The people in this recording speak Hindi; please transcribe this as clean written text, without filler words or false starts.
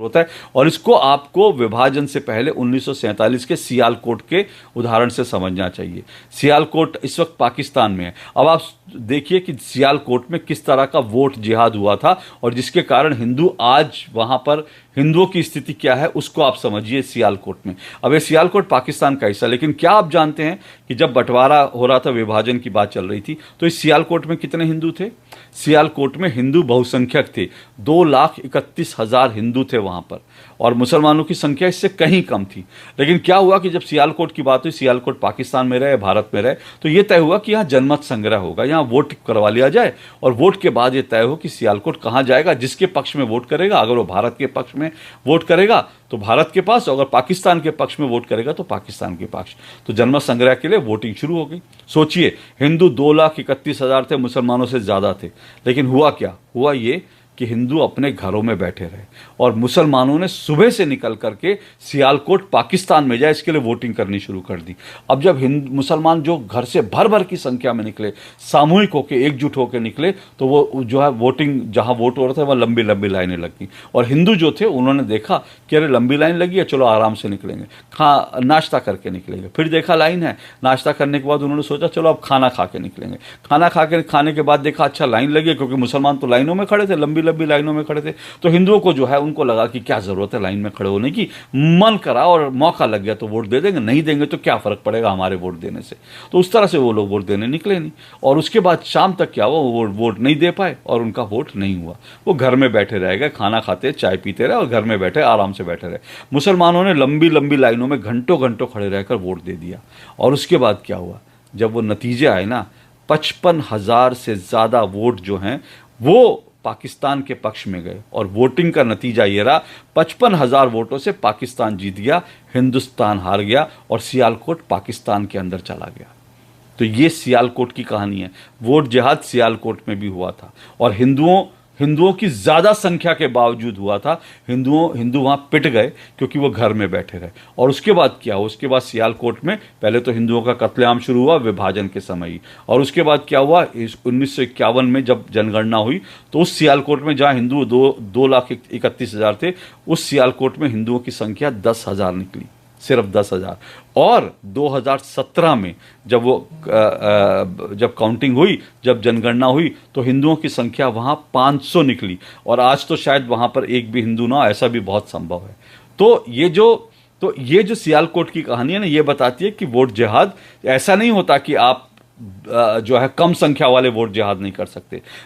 होता है। और इसको आपको विभाजन से पहले 1947 के सियालकोट के उदाहरण से समझना चाहिए। सियालकोट इस वक्त पाकिस्तान में है। अब आप देखिए कि सियालकोट में किस तरह का वोट जिहाद हुआ था और जिसके कारण हिंदू आज वहां पर हिंदुओं की स्थिति क्या है उसको आप समझिए सियालकोट में। अब ये सियालकोट पाकिस्तान का हिस्सा, लेकिन क्या आप जानते हैं कि जब बंटवारा हो रहा था, विभाजन की बात चल रही थी, तो इस सियालकोट में कितने हिंदू थे? सियालकोट में हिंदू बहुसंख्यक थे, 2,31,000 हिंदू थे वहां पर, और मुसलमानों की संख्या इससे कहीं कम थी। लेकिन क्या हुआ कि जब सियालकोट की बात हुई, सियालकोट पाकिस्तान में रहे, भारत में रहे, तो ये तय हुआ कि यहाँ जनमत संग्रह होगा, यहाँ वोट करवा लिया जाए, और वोट के बाद ये तय हो कि सियालकोट कहाँ जाएगा। जिसके पक्ष में वोट करेगा, अगर वो भारत के पक्ष में वोट करेगा तो भारत के पास, अगर पाकिस्तान के पक्ष में वोट करेगा तो पाकिस्तान के पक्ष। तो जनमत संग्रह के लिए वोटिंग शुरू हो गई। सोचिए, हिंदू 2,31,000 थे, मुसलमानों से ज़्यादा थे, लेकिन हुआ क्या? हुआ ये कि हिंदू अपने घरों में बैठे रहे और मुसलमानों ने सुबह से निकल करके सियालकोट पाकिस्तान में जाए इसके लिए वोटिंग करनी शुरू कर दी। अब जब मुसलमान जो घर से भर भर की संख्या में निकले, सामूहिक होकर, एकजुट होकर निकले, तो वो जो है वोटिंग जहां वोट हो रहा था वहाँ लंबी लंबी लाइनें लग गई। और हिंदू जो थे उन्होंने देखा कि अरे लंबी लाइन लगी है, चलो आराम से निकलेंगे, नाश्ता करके निकलेंगे। फिर देखा लाइन है, नाश्ता करने के बाद उन्होंने सोचा चलो अब खाना खा के निकलेंगे। खाने के बाद देखा अच्छा लाइन लगी, क्योंकि मुसलमान तो लाइनों में खड़े थे, लंबी लंबी लाइनों में खड़े थे। तो हिंदुओं को जो है उनको लगा कि क्या जरूरत है लाइन में खड़े होने की, मन करा और मौका लग गया तो वोट दे देंगे, नहीं देंगे तो क्या फर्क पड़ेगा हमारे वोट देने से। तो उस तरह से वो लोग वोट देने निकले नहीं, और उसके बाद शाम तक क्या हुआ, वो वोट नहीं दे पाए और उनका वोट नहीं हुआ। वो घर में बैठे रह गए, खाना खाते, चाय पीते रहे और घर में बैठे आराम से बैठे रहे। मुसलमानों ने लंबी लंबी लाइनों में घंटों घंटों खड़े रहकर वोट दे दिया। और उसके बाद क्या हुआ, जब वो नतीजे आए ना, 55,000 से ज्यादा वोट जो हैं वो पाकिस्तान के पक्ष में गए, और वोटिंग का नतीजा ये रहा, 55,000 वोटों से पाकिस्तान जीत गया, हिंदुस्तान हार गया और सियालकोट पाकिस्तान के अंदर चला गया। तो ये सियालकोट की कहानी है। वोट जिहाद सियालकोट में भी हुआ था, और हिंदुओं की ज्यादा संख्या के बावजूद हुआ था। हिंदू वहां पिट गए क्योंकि वो घर में बैठे रहे। और उसके बाद क्या हुआ, उसके बाद सियालकोट में पहले तो हिंदुओं का कत्लेआम शुरू हुआ विभाजन के समय ही, और उसके बाद क्या हुआ, 1951 में जब जनगणना हुई तो उस सियालकोट में जहां हिंदू 2,31,000 थे, उस सियालकोट में हिंदुओं की संख्या 10,000 निकली, सिर्फ 10,000। और 2017 में जब काउंटिंग हुई, जब जनगणना हुई, तो हिंदुओं की संख्या वहां 500 निकली, और आज तो शायद वहां पर एक भी हिंदू ना, ऐसा भी बहुत संभव है। तो ये जो सियालकोट की कहानी है ना, ये बताती है कि वोट जिहाद ऐसा नहीं होता कि आप जो है कम संख्या वाले वोट जिहाद नहीं कर सकते।